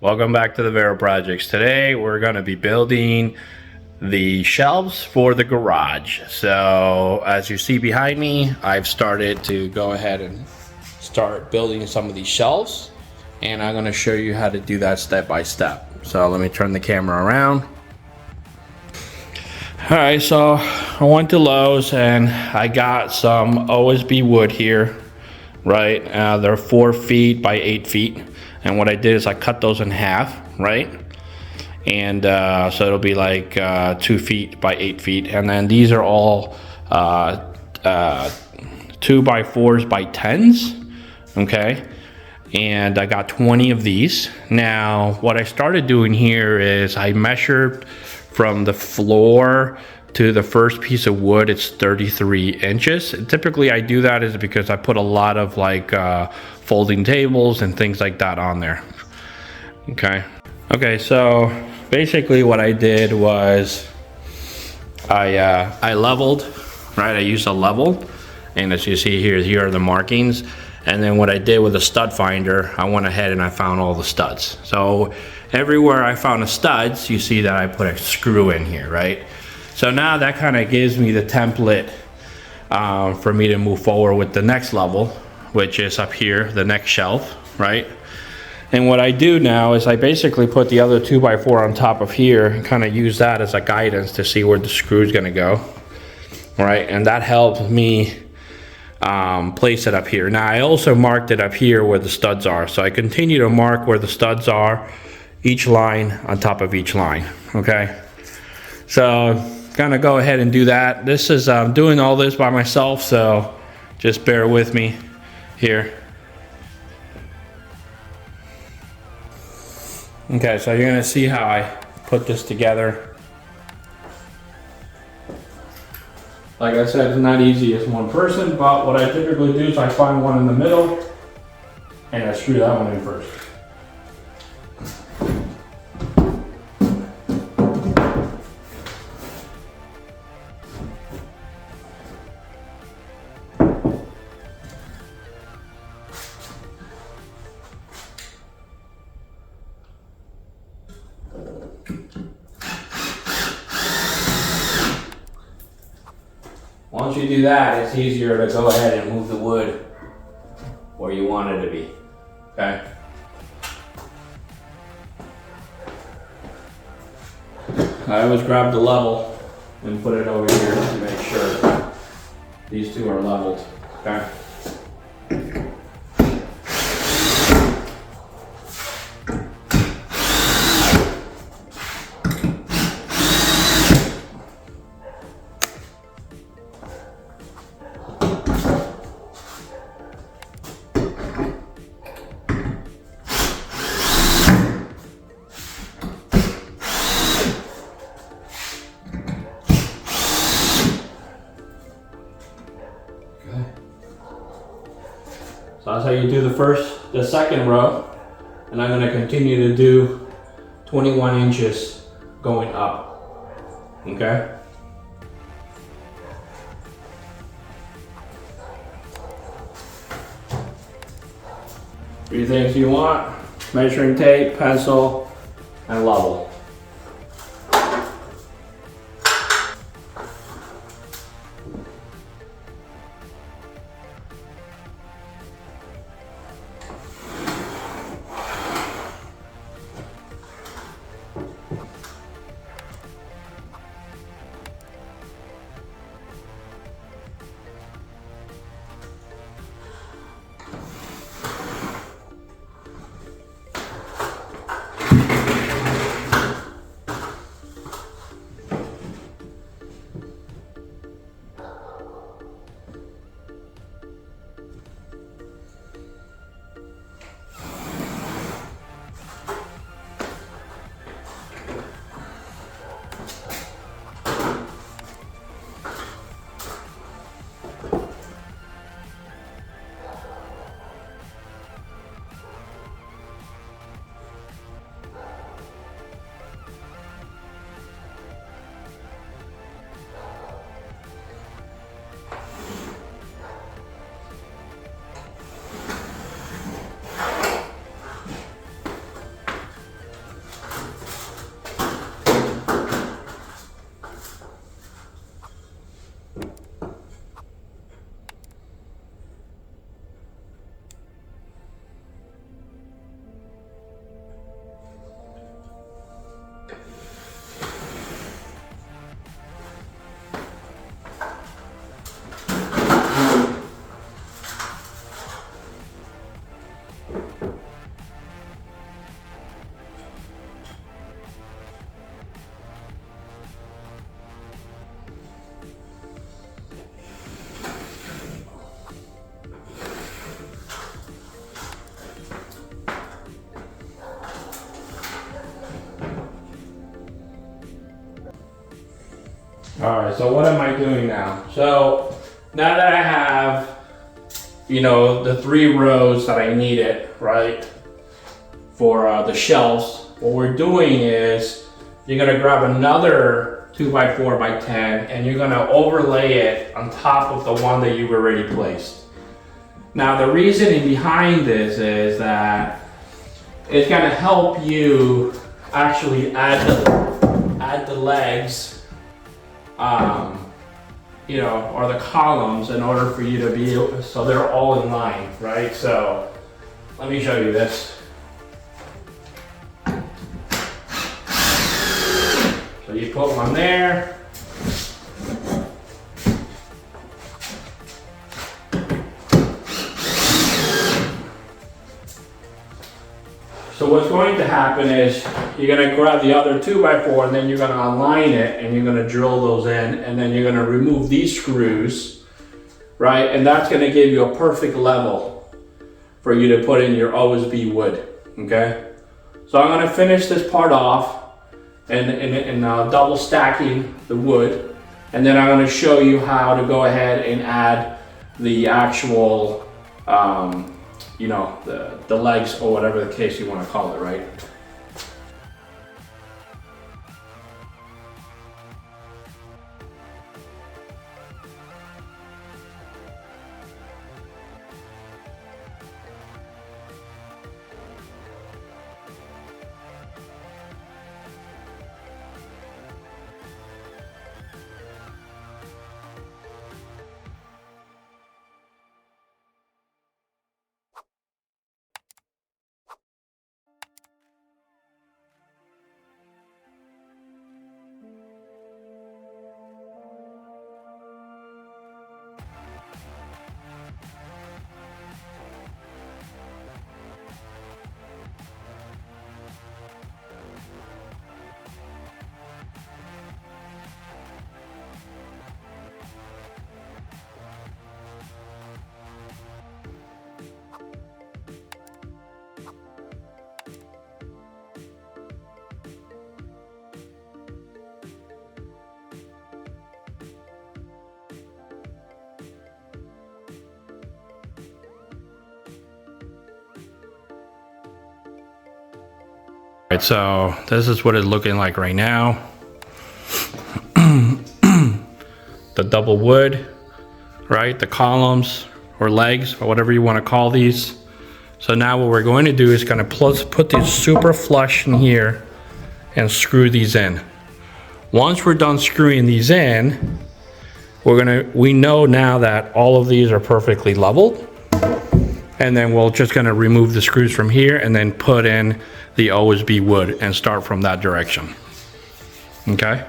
Welcome back to the Vera Projects. Today we're going to be building the shelves for the garage. So as you see behind me, I've started to go ahead and start building some of these shelves, and I'm going to show you how to do that step by step. So let me turn the camera around. Alright, so I went to Lowe's and I got some OSB wood here, right? They're 4 feet by 8 feet. And what I did is I cut those in half, right? And so it'll be like 2 feet by 8 feet. And then these are all 2 by 4s by 10s, okay? And I got 20 of these. Now, what I started doing here is I measured from the floor to the first piece of wood, it's 33 inches. And typically I do that is because I put a lot of like folding tables and things like that on there. Okay, so basically what I did was I leveled, right? I used a level, and as you see here are the markings. And then what I did with a stud finder, I went ahead and I found all the studs. So everywhere I found a studs, you see that I put a screw in here, right? So now that kind of gives me the template for me to move forward with the next level, which is up here, the next shelf, right? And what I do now is I basically put the other 2 by 4 on top of here and kind of use that as a guidance to see where the screw is gonna go, right? And that helps me place it up here. Now I also marked it up here where the studs are, so I continue to mark where the studs are, each line on top of each line. Okay, so gonna go ahead and do that. This is doing all this by myself, so just bear with me here. Okay, so you're gonna see how I put this together. Like I said, it's not easy as one person, but what I typically do is I find one in the middle and I screw that one in first. Once you do that, it's easier to go ahead and move the wood where you want it to be, okay? I always grab the level and put it over here to make sure these two are leveled, okay? So that's how you do the second row, and I'm going to continue to do 21 inches going up, okay? Three things you want: measuring tape, pencil, and level. All right, so what am I doing now? So now that I have, you know, the 3 rows that I needed, right, for the shelves, what we're doing is you're gonna grab another 2x4x10 and you're gonna overlay it on top of the one that you've already placed. Now the reasoning behind this is that it's gonna help you actually add the legs, you know, or the columns in order for you to be able, so they're all in line, right? So let me show you this. So you put one there. So what's going to happen is you're going to grab the other 2x4 and then you're going to align it and you're going to drill those in, and then you're going to remove these screws, right? And that's going to give you a perfect level for you to put in your OSB wood, okay? So I'm going to finish this part off and double stacking the wood, and then I'm going to show you how to go ahead and add the actual you know, the legs or whatever the case you want to call it, right? Right, so this is what it's looking like right now. The double wood, right? The columns or legs or whatever you want to call these. So now what we're going to do is going to put these super flush in here and screw these in. Once we're done screwing these in, we know now that all of these are perfectly leveled. And then we're just going to remove the screws from here and then put in the OSB wood and start from that direction. Okay?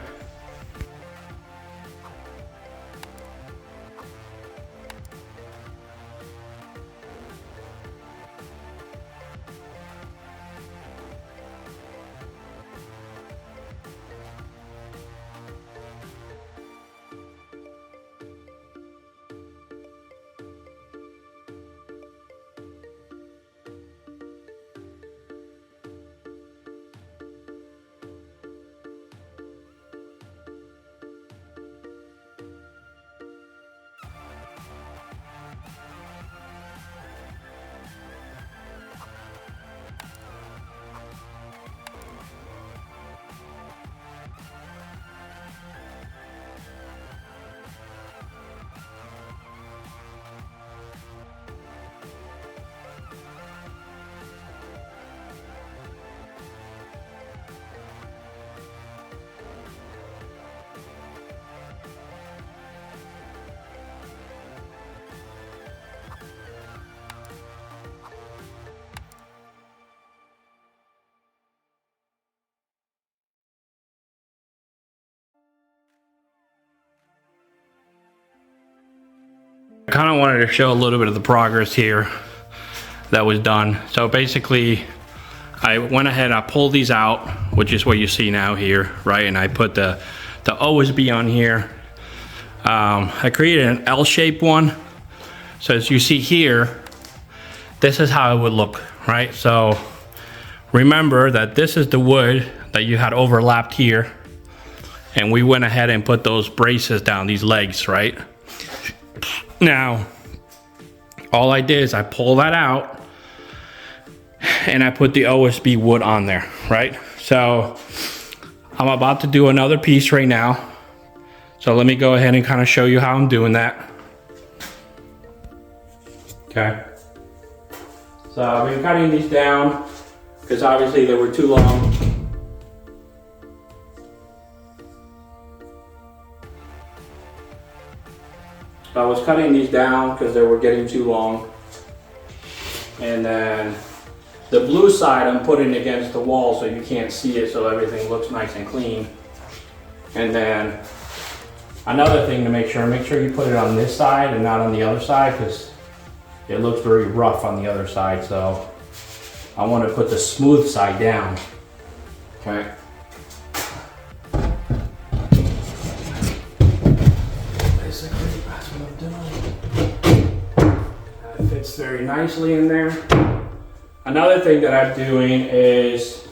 I kind of wanted to show a little bit of the progress here that was done. So basically, I went ahead, I pulled these out, which is what you see now here, right? And I put the OSB on here. I created an L-shaped one. So as you see here, this is how it would look, right? So remember that this is the wood that you had overlapped here. and we went ahead and put those braces down, these legs, right? Now, all I did is I pull that out and I put the OSB wood on there, right? So I'm about to do another piece right now. So let me go ahead and kind of show you how I'm doing that. Okay. So I've been cutting these down because obviously they were too long. So I was cutting these down because they were getting too long. And then the blue side I'm putting against the wall so you can't see it, so everything looks nice and clean. And then another thing to make sure you put it on this side and not on the other side, because it looks very rough on the other side. So I want to put the smooth side down. Okay. Basically, that's what I'm doing. It fits very nicely in there. Another thing that I'm doing is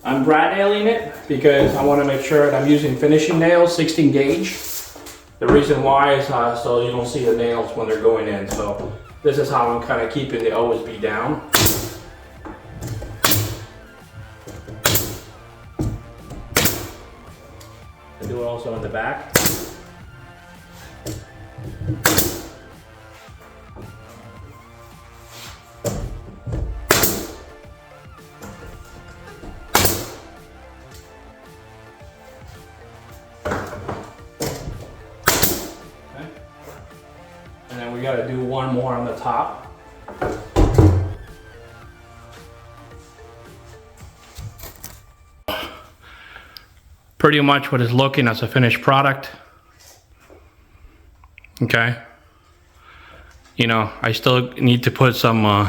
I'm brad nailing it because I want to make sure that I'm using finishing nails, 16 gauge. The reason why is so you don't see the nails when they're going in. So this is how I'm kind of keeping the OSB down. I do it also in the back. And then we got to do one more on the top. Pretty much what it's looking as a finished product. Okay. You know, I still need to put some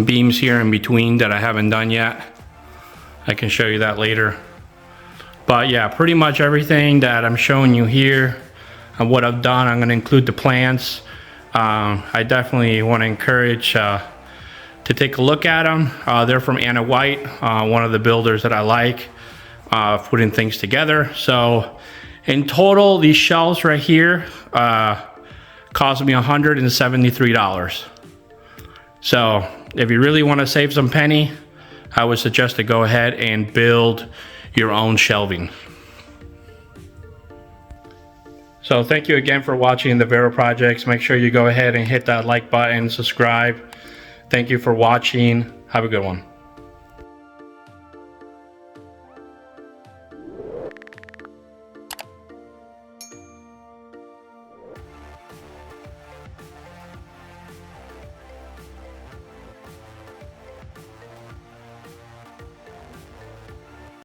beams here in between that I haven't done yet. I can show you that later. But yeah, pretty much everything that I'm showing you here and what I've done, I'm going to include the plans. I definitely want to encourage to take a look at them. They're from AnnaWhite, one of the builders that I like putting things together. So in total, these shelves right here cost me $173. So if you really want to save some penny, I would suggest to go ahead and build your own shelving. So thank you again for watching the Vera Projects. Make sure you go ahead and hit that like button, subscribe. Thank you for watching. Have a good one.